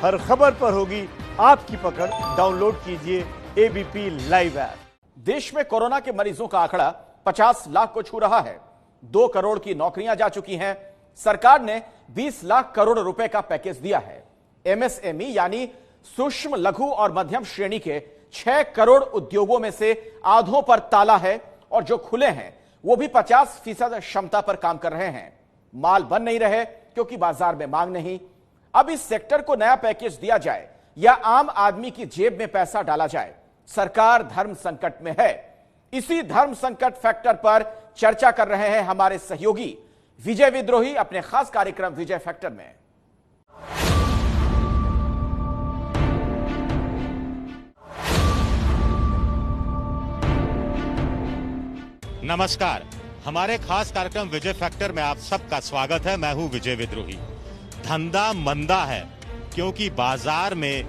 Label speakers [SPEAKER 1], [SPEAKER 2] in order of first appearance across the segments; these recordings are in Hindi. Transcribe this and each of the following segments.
[SPEAKER 1] हर खबर पर होगी आपकी पकड़। डाउनलोड कीजिए एबीपी लाइव ऐप।
[SPEAKER 2] देश में कोरोना के मरीजों का आंकड़ा 50 लाख को छू रहा है। 2 करोड़ की नौकरियां जा चुकी हैं। सरकार ने 20 लाख करोड़ रुपए का पैकेज दिया है। एमएसएमई यानी सूक्ष्म लघु और मध्यम श्रेणी के 6 करोड़ उद्योगों में से आधों पर ताला है और जो खुले हैं वो भी 50% क्षमता पर काम कर रहे हैं। माल बन नहीं रहे क्योंकि बाजार में मांग नहीं। अब इस सेक्टर को नया पैकेज दिया जाए या आम आदमी की जेब में पैसा डाला जाए, सरकार धर्म संकट में है। इसी धर्म संकट फैक्टर पर चर्चा कर रहे हैं हमारे सहयोगी विजय विद्रोही अपने खास कार्यक्रम विजय फैक्टर में।
[SPEAKER 3] नमस्कार, हमारे खास कार्यक्रम विजय फैक्टर में आप सबका स्वागत है। मैं हूं विजय विद्रोही। धंधा मंदा है क्योंकि बाजार में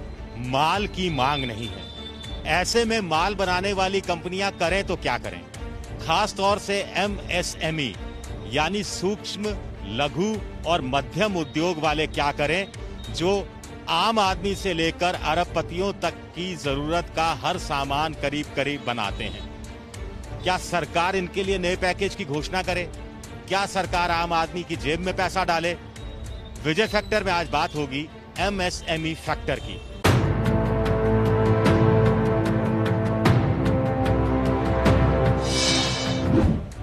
[SPEAKER 3] माल की मांग नहीं है। ऐसे में माल बनाने वाली कंपनियां करें तो क्या करें? खास तौर से एमएसएमई यानी सूक्ष्म लघु और मध्यम उद्योग वाले क्या करें, जो आम आदमी से लेकर अरबपतियों तक की जरूरत का हर सामान करीब करीब बनाते हैं। क्या सरकार इनके लिए नए पैकेज की घोषणा करे? क्या सरकार आम आदमी की जेब में पैसा डाले? विजय फैक्टर में आज बात होगी एमएसएमई फैक्टर की।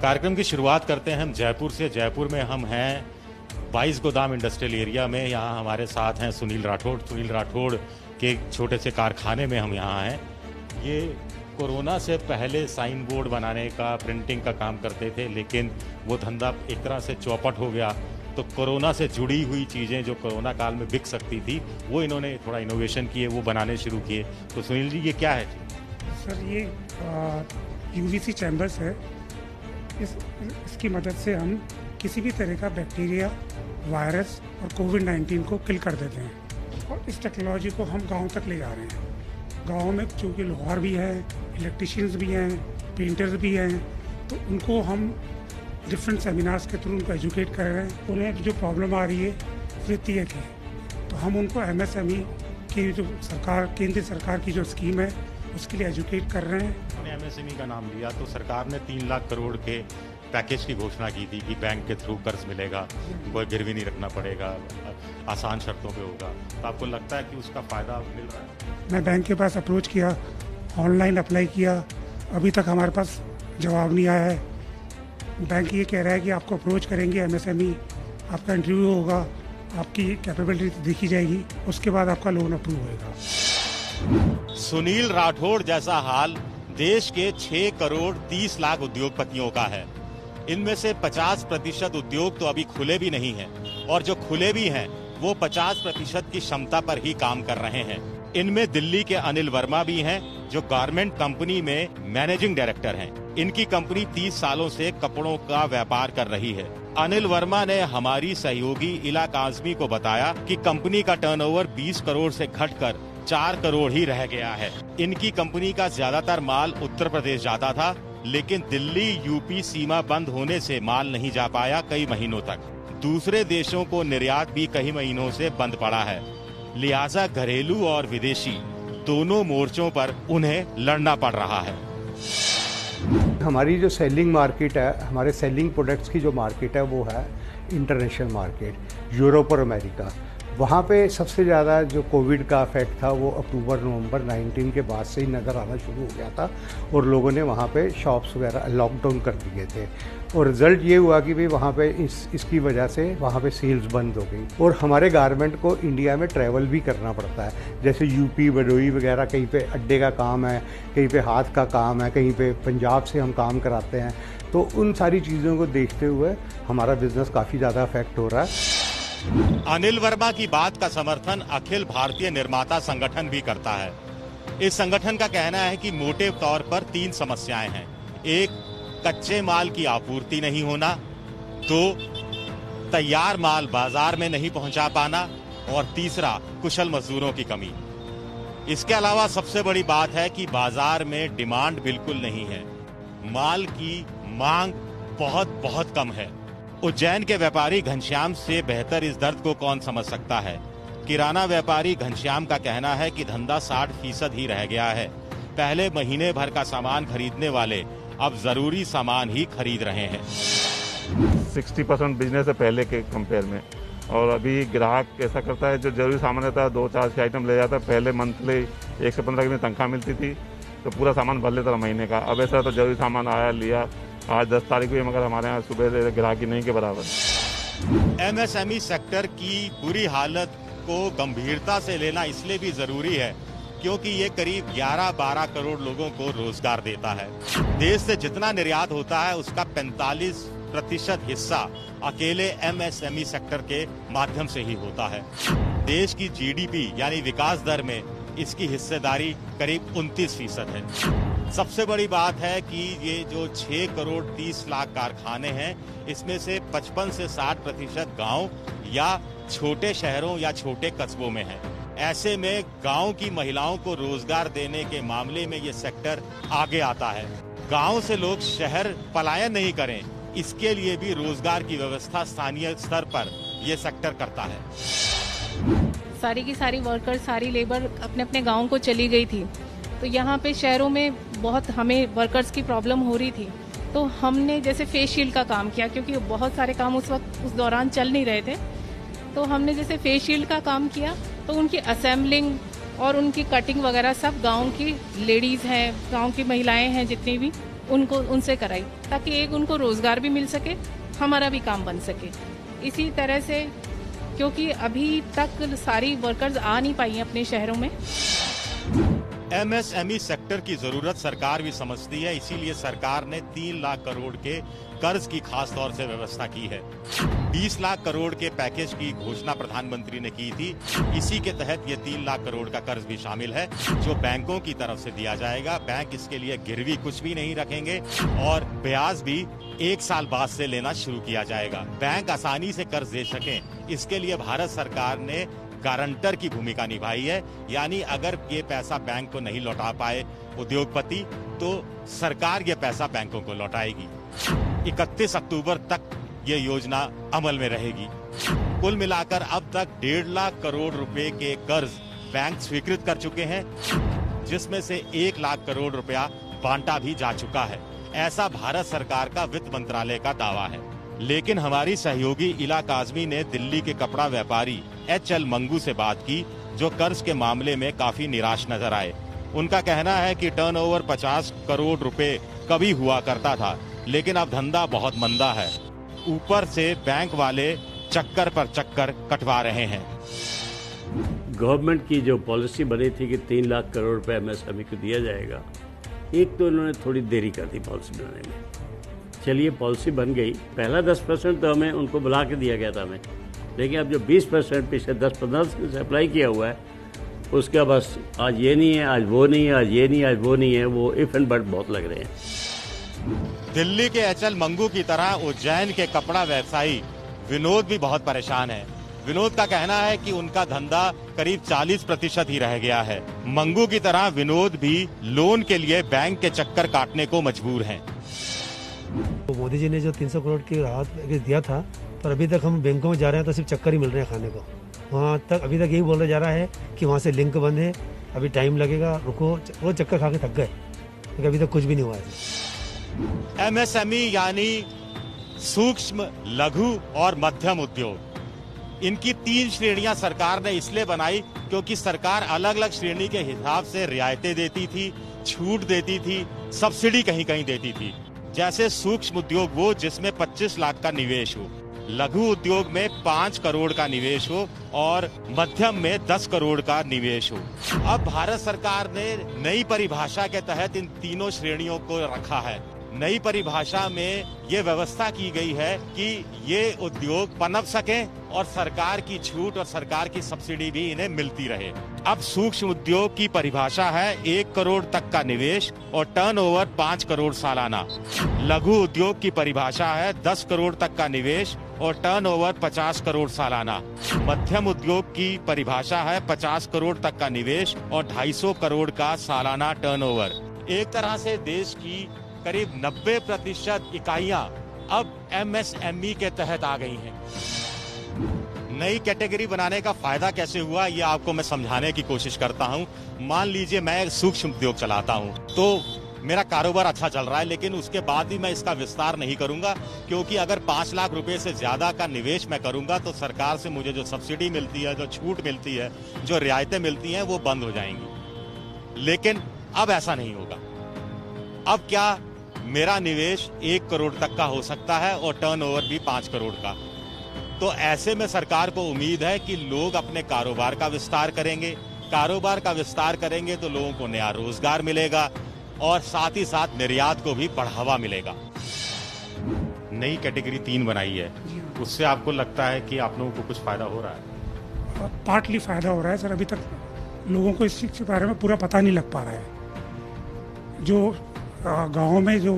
[SPEAKER 3] कार्यक्रम की शुरुआत करते हैं हम जयपुर से। जयपुर में हम हैं 22 गोदाम इंडस्ट्रियल एरिया में। यहाँ हमारे साथ हैं सुनील राठौड़। सुनील राठौड़ के एक छोटे से कारखाने में हम यहाँ हैं। ये कोरोना से पहले साइन बोर्ड बनाने का, प्रिंटिंग का काम करते थे, लेकिन वो धंधा एक तरह से चौपट हो गया। तो कोरोना से जुड़ी हुई चीज़ें जो कोरोना काल में बिक सकती थी, वो इन्होंने थोड़ा इनोवेशन किए, वो बनाने शुरू किए। तो सुनील जी, ये क्या है?
[SPEAKER 4] सर, ये यूवीसी चैम्बर्स है। इसकी मदद से हम किसी भी तरह का बैक्टीरिया, वायरस और कोविड-19 को किल कर देते हैं। और इस टेक्नोलॉजी को हम गांव तक ले जा रहे हैं। गांव में चूँकि लोहार भी हैं, इलेक्ट्रिशियंस भी हैं, पेंटर्स भी हैं, तो उनको हम डिफरेंट सेमिनार्स के थ्रू उनको एजुकेट कर रहे हैं। उन्हें जो प्रॉब्लम आ रही है वित्तीय की, तो हम उनको एमएसएमई की जो सरकार, केंद्र सरकार की जो स्कीम है, उसके लिए एजुकेट कर रहे हैं।
[SPEAKER 3] हमने एमएसएमई का नाम लिया तो सरकार ने 3 लाख करोड़ के पैकेज की घोषणा की थी कि बैंक के थ्रू कर्ज मिलेगा, कोई गिरवी नहीं रखना पड़ेगा, आसान शर्तों पे होगा। तो आपको लगता है कि उसका फायदा मिल रहा है?
[SPEAKER 4] मैं बैंक के पास अप्रोच किया, ऑनलाइन अप्लाई किया, अभी तक हमारे पास जवाब नहीं आया है। बैंक ये कह रहा है कि आपको अप्रोच करेंगे एमएसएमई, आपका इंटरव्यू होगा, आपकी कैपेबिलिटी देखी जाएगी, उसके बाद आपका लोन अप्रूव होएगा।
[SPEAKER 3] सुनील राठौड़ जैसा हाल देश के 6 करोड़ 30 लाख उद्योगपतियों का है। इनमें से 50% उद्योग तो अभी खुले भी नहीं हैं, और जो खुले भी हैं वो 50% की क्षमता पर ही काम कर रहे हैं। इनमें दिल्ली के अनिल वर्मा भी हैं, जो गारमेंट कंपनी में मैनेजिंग डायरेक्टर हैं। इनकी कंपनी 30 सालों से कपड़ों का व्यापार कर रही है। अनिल वर्मा ने हमारी सहयोगी इला काज़मी को बताया कि कंपनी का टर्नओवर 20 करोड़ से घटकर 4 करोड़ ही रह गया है। इनकी कंपनी का ज्यादातर माल उत्तर प्रदेश जाता था, लेकिन दिल्ली यूपी सीमा बंद होने से माल नहीं जा पाया कई महीनों तक। दूसरे देशों को निर्यात भी कई महीनों से बंद पड़ा है। लिहाजा घरेलू और विदेशी दोनों मोर्चों पर उन्हें लड़ना पड़ रहा है।
[SPEAKER 5] हमारी जो सेलिंग मार्केट है, हमारे सेलिंग प्रोडक्ट्स की जो मार्केट है, वो है इंटरनेशनल मार्केट, यूरोप और अमेरिका। वहाँ पे सबसे ज़्यादा जो कोविड का इफेक्ट था वो अक्टूबर-नवंबर 19 के बाद से ही नज़र आना शुरू हो गया था, और लोगों ने वहाँ पे शॉप्स वगैरह लॉकडाउन कर दिए थे। और रिज़ल्ट ये हुआ कि भाई वहाँ पे इसकी वजह से वहाँ पे सेल्स बंद हो गई। और हमारे गारमेंट को इंडिया में ट्रैवल भी करना पड़ता है, जैसे यूपी, बडोई वगैरह, कहीं पे अड्डे का काम है, कहीं पे हाथ का काम है, कहीं पे पंजाब से हम काम कराते हैं। तो उन सारी चीज़ों को देखते हुए हमारा बिजनेस काफ़ी ज़्यादा अफेक्ट हो रहा है।
[SPEAKER 3] अनिल वर्मा की बात का समर्थन अखिल भारतीय निर्माता संगठन भी करता है। इस संगठन का कहना है कि मोटे तौर पर 3 समस्याएं हैं। 1, कच्चे माल की आपूर्ति नहीं होना। 2, तैयार माल बाजार में नहीं पहुंचा पाना। और तीसरा, कुशल मजदूरों की कमी। इसके अलावा सबसे बड़ी बात है कि बाजार में डिमांड बिल्कुल नहीं है, माल की मांग बहुत बहुत कम है। उज्जैन के व्यापारी घनश्याम से बेहतर इस दर्द को कौन समझ सकता है किराना व्यापारी घनश्याम का कहना है कि धंधा 60% ही रह गया है। पहले महीने भर का सामान खरीदने वाले अब जरूरी सामान ही खरीद रहे हैं।
[SPEAKER 6] 60% बिजनेस है पहले के कंपेयर में, और अभी ग्राहक ऐसा करता है जो जरूरी सामान रहता है 2-4 आइटम ले जाता है। पहले मंथली 1 से 15 की तनख्वाह मिलती थी तो पूरा सामान भर लेता था महीने का। अब ऐसा तो जरूरी सामान आया लिया, आज 10 तारीख को, मगर हमारे यहाँ सुबह से ग्राहकी नहीं के बराबर।
[SPEAKER 3] एमएसएमई सेक्टर की बुरी हालत को गंभीरता से लेना इसलिए भी जरूरी है क्योंकि ये करीब 11-12 करोड़ लोगों को रोजगार देता है। देश से जितना निर्यात होता है उसका 45% हिस्सा अकेले एमएसएमई सेक्टर के माध्यम से ही होता है। देश की जीडीपी यानी विकास दर में इसकी हिस्सेदारी करीब 29% है। सबसे बड़ी बात है कि ये जो 6 करोड़ 30 लाख कारखाने हैं, इसमें से 55 से 60% गांव या छोटे शहरों या छोटे कस्बों में है। ऐसे में गांव की महिलाओं को रोजगार देने के मामले में ये सेक्टर आगे आता है। गांव से लोग शहर पलायन नहीं करें, इसके लिए भी रोजगार की व्यवस्था स्थानीय स्तर पर यह सेक्टर करता है।
[SPEAKER 7] सारी की सारी वर्कर, सारी लेबर अपने अपने गांव को चली गई थी, तो यहाँ पे शहरों में बहुत हमें वर्कर्स की प्रॉब्लम हो रही थी। तो हमने जैसे फेस शील्ड का काम किया, क्योंकि बहुत सारे काम उस दौरान चल नहीं रहे थे। तो हमने जैसे फेस शील्ड का काम किया, तो उनकी असेंबलिंग और उनकी कटिंग वगैरह सब गांव की लेडीज हैं, गांव की महिलाएं हैं जितनी भी, उनसे कराई, ताकि एक उनको रोजगार भी मिल सके, हमारा भी काम बन सके। इसी तरह से, क्योंकि अभी तक सारी वर्कर्स आ नहीं पाई हैं अपने शहरों में।
[SPEAKER 3] एमएसएमई सेक्टर की जरूरत सरकार भी समझती है, इसीलिए सरकार ने 3 लाख करोड़ के कर्ज की खास तौर से व्यवस्था की है। 20 लाख करोड़ के पैकेज की घोषणा प्रधानमंत्री ने की थी। इसी के तहत ये 3 लाख करोड़ का कर्ज भी शामिल है, जो बैंकों की तरफ से दिया जाएगा। बैंक इसके लिए गिरवी कुछ भी नहीं रखेंगे और ब्याज भी 1 साल बाद से लेना शुरू किया जाएगा। बैंक आसानी से कर्ज दे सकें, इसके लिए भारत सरकार ने गारंटर की भूमिका निभाई है। यानी अगर ये पैसा बैंक को नहीं लौटा पाए उद्योगपति, तो सरकार ये पैसा बैंकों को लौटाएगी। 31 अक्टूबर तक ये योजना अमल में रहेगी। कुल मिलाकर अब तक 1.5 लाख करोड़ रुपए के कर्ज बैंक स्वीकृत कर चुके हैं, जिसमें से 1 लाख करोड़ रुपया बांटा भी जा चुका है। ऐसा भारत सरकार का वित्त मंत्रालय का दावा है। लेकिन हमारी सहयोगी इला काजमी ने दिल्ली के कपड़ा व्यापारी HL मंगू से बात की, जो कर्ज के मामले में काफी निराश नजर आए। उनका कहना है कि टर्नओवर 50 करोड़ रुपए कभी हुआ करता था, लेकिन अब धंधा बहुत मंदा है। ऊपर से बैंक वाले चक्कर पर चक्कर कटवा रहे हैं।
[SPEAKER 8] गवर्नमेंट की जो पॉलिसी बनी थी कि 3 लाख करोड़ रुपए एमएसएमई को दिया जाएगा, एक तो इन्होंने थोड़ी देरी कर दी पॉलिसी बनाने में। चलिए पॉलिसी बन गई, पहला 10% तो हमें उनको बुला के दिया गया था हमें, लेकिन अब जो 20% पिछले 10-15 से अप्लाई किया हुआ है, उसका बस आज ये नहीं है, आज वो नहीं है, आज ये नहीं है, आज वो नहीं है, वो इफ एंड बट बहुत लग रहे हैं।
[SPEAKER 3] दिल्ली के HL मंगू की तरह उज्जैन के कपड़ा व्यवसायी विनोद भी बहुत परेशान है। विनोद का कहना है कि उनका धंधा करीब 40% ही रह गया है। मंगू की तरह विनोद भी लोन के लिए बैंक के चक्कर काटने को मजबूर हैं।
[SPEAKER 9] तो मोदी जी ने जो 300 करोड़ की राहत पैकेज दिया था, पर अभी तक हम बैंकों में जा रहे हैं तो सिर्फ चक्कर ही मिल रहे हैं खाने को। वहाँ तक अभी तक यही बोला जा रहा है कि वहाँ से लिंक बंद है, अभी टाइम लगेगा, रुको। वो चक्कर खा के थक गए, लेकिन अभी तक कुछ भी नहीं हुआ है।
[SPEAKER 3] एमएसएमई यानी सूक्ष्म, लघु और मध्यम उद्योग, इनकी 3 श्रेणियां सरकार ने इसलिए बनाई क्योंकि सरकार अलग अलग श्रेणी के हिसाब से रियायतें देती थी, छूट देती थी, सब्सिडी कहीं कहीं देती थी। जैसे सूक्ष्म उद्योग वो जिसमें 25 लाख का निवेश हो, लघु उद्योग में 5 करोड़ का निवेश हो और मध्यम में 10 करोड़ का निवेश हो। अब भारत सरकार ने नई परिभाषा के तहत इन तीनों श्रेणियों को रखा है। नई परिभाषा में ये व्यवस्था की गई है कि ये उद्योग पनप सकें और सरकार की छूट और सरकार की सब्सिडी भी इन्हें मिलती रहे। अब सूक्ष्म उद्योग की परिभाषा है 1 करोड़ तक का निवेश और टर्नओवर 5 करोड़ सालाना। लघु उद्योग की परिभाषा है 10 करोड़ तक का निवेश और टर्नओवर 50 करोड़ सालाना। मध्यम उद्योग की परिभाषा है 50 करोड़ तक का निवेश और 250 करोड़ का सालाना टर्नओवर। एक तरह से देश की करीब 90% इकाइयां अब एमएसएमई के तहत आ गई हैं। नई कैटेगरी बनाने का फायदा कैसे हुआ ये आपको मैं समझाने की कोशिश करता हूं। मान लीजिए मैं एक सूक्ष्म उद्योग चलाता हूं, तो मेरा कारोबार अच्छा चल रहा है, लेकिन उसके बाद भी मैं इसका विस्तार नहीं करूंगा, क्योंकि अगर 5 लाख रुपए से ज्यादा का निवेश मैं करूंगा तो सरकार से मुझे जो सब्सिडी मिलती है, जो छूट मिलती है, जो रियायतें मिलती हैं, वो बंद हो जाएंगी। लेकिन अब ऐसा नहीं होगा। अब क्या मेरा निवेश 1 करोड़ तक का हो सकता है और टर्नओवर भी 5 करोड़ का। तो ऐसे में सरकार को उम्मीद है कि लोग अपने कारोबार का विस्तार करेंगे। कारोबार का विस्तार करेंगे तो लोगों को नया रोजगार मिलेगा और साथ ही साथ निर्यात को भी बढ़ावा मिलेगा। नई कैटेगरी 3 बनाई है, उससे आपको लगता है कि आप लोगों को कुछ फायदा हो रहा है?
[SPEAKER 4] पार्टली फायदा हो रहा है सर। अभी तक लोगों को इस चीज़ के बारे में पूरा पता नहीं लग पा रहा है। जो गाँव में जो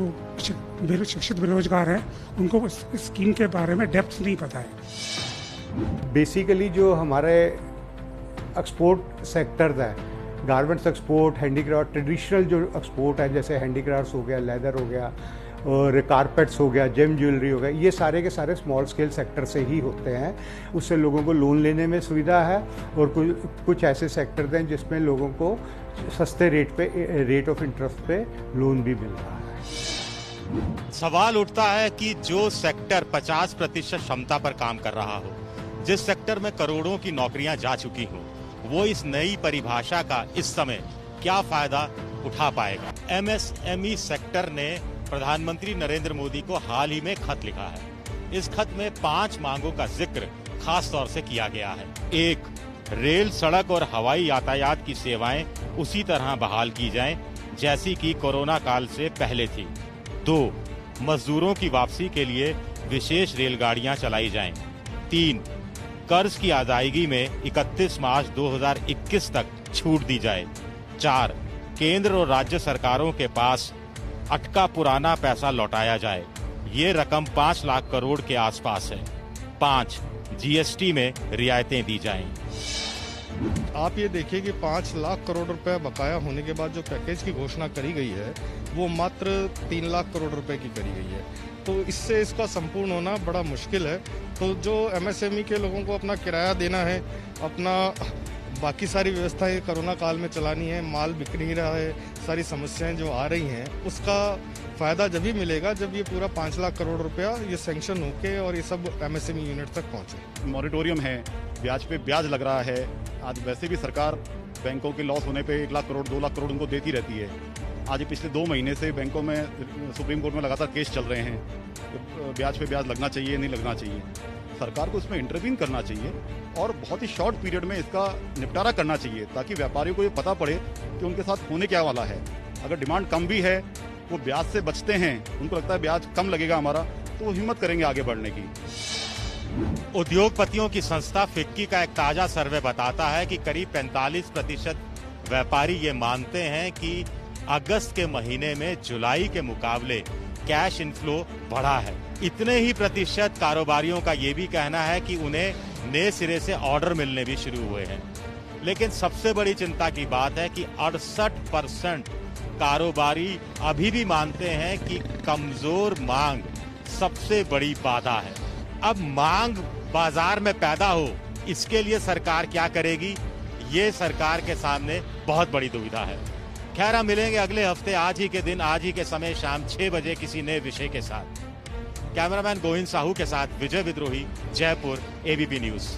[SPEAKER 4] शिक्षित बेरोजगार हैं, उनको इस स्कीम के बारे में डेप्थ नहीं पता है।
[SPEAKER 5] बेसिकली जो हमारे एक्सपोर्ट सेक्टर है, गारमेंट्स एक्सपोर्ट, हैंडीक्राफ्ट, ट्रेडिशनल जो एक्सपोर्ट है, जैसे हैंडीक्राफ्ट्स हो गया, लेदर हो गया और कारपेट्स हो गया, जेम ज्वेलरी हो गया, ये सारे के सारे स्मॉल स्केल सेक्टर से ही होते हैं। उससे लोगों को लोन लेने में सुविधा है और कुछ ऐसे सेक्टर हैं जिसमें लोगों को सस्ते रेट ऑफ इंटरेस्ट पे लोन भी मिल रहा है।
[SPEAKER 3] सवाल उठता है कि जो सेक्टर 50% क्षमता पर काम कर रहा हो, जिस सेक्टर में करोड़ों की नौकरियां जा चुकी हों, वो इस नई परिभाषा का इस समय क्या फायदा उठा पाएगा? एमएसएमई सेक्टर ने प्रधानमंत्री नरेंद्र मोदी को हाल ही में खत लिखा है। इस खत में 5 मांगों का जिक्र खास तौर से किया गया है। 1, रेल, सड़क और हवाई यातायात की सेवाएं उसी तरह बहाल की जाएं जैसी कि कोरोना काल से पहले थी। 2, मजदूरों की वापसी के लिए विशेष रेलगाड़ियां चलाई जाएं। 3, कर्ज की अदायगी में 31 मार्च 2021 तक छूट दी जाए। 4, केंद्र और राज्य सरकारों के पास अटका पुराना पैसा लौटाया जाए। ये रकम 5 लाख करोड़ के आसपास है। 5, जीएसटी में रियायतें दी जाएं।
[SPEAKER 10] आप ये देखिए कि 5 लाख करोड़ रुपए बकाया होने के बाद जो पैकेज की घोषणा करी गई है वो मात्र 3 लाख करोड़ रुपए की करी गई है। तो इससे इसका संपूर्ण होना बड़ा मुश्किल है। तो जो एमएसएमई के लोगों को अपना किराया देना है, अपना बाकी सारी व्यवस्थाएं कोरोना काल में चलानी है, माल बिक नहीं रहा है, सारी समस्याएं जो आ रही हैं, उसका फायदा जब ही मिलेगा जब ये पूरा 5 लाख करोड़ रुपया ये सैंक्शन होके और ये सब एमएसएमई यूनिट तक पहुंचे।
[SPEAKER 11] मॉरिटोरियम है, ब्याज पे ब्याज लग रहा है। आज वैसे भी सरकार बैंकों के लॉस होने पे 1 लाख करोड़ 2 लाख करोड़ उनको देती रहती है। आज पिछले 2 महीने से बैंकों में सुप्रीम कोर्ट में लगातार केस चल रहे हैं। ब्याज पे ब्याज लगना चाहिए, नहीं लगना चाहिए। सरकार को इसमें इंटरवीन करना चाहिए और बहुत ही शॉर्ट पीरियड में इसका निपटारा करना चाहिए ताकि व्यापारियों को ये पता पड़े कि उनके साथ होने क्या वाला है। अगर डिमांड कम भी है, वो ब्याज से बचते हैं, उनको लगता है ब्याज कम लगेगा हमारा, तो वो हिम्मत करेंगे आगे बढ़ने की।
[SPEAKER 3] उद्योगपतियों की संस्था फिक्की का एक ताजा सर्वे बताता है कि करीब 45% व्यापारी ये मानते हैं कि अगस्त के महीने में जुलाई के मुकाबले कैश इनफ्लो बढ़ा है। इतने ही प्रतिशत कारोबारियों का ये भी कहना है कि उन्हें नए सिरे से ऑर्डर मिलने भी शुरू हुए हैं। लेकिन सबसे बड़ी चिंता की बात है कि 68% कारोबारी अभी भी मानते हैं कि कमजोर मांग सबसे बड़ी बाधा है। अब मांग बाजार में पैदा हो, इसके लिए सरकार क्या करेगी, ये सरकार के सामने बहुत बड़ी दुविधा है। खैर, हम मिलेंगे अगले हफ्ते आज ही के दिन, आज ही के समय, शाम 6 बजे किसी नए विषय के साथ। कैमरामैन गोविंद साहू के साथ विजय विद्रोही, जयपुर, एबीपी न्यूज।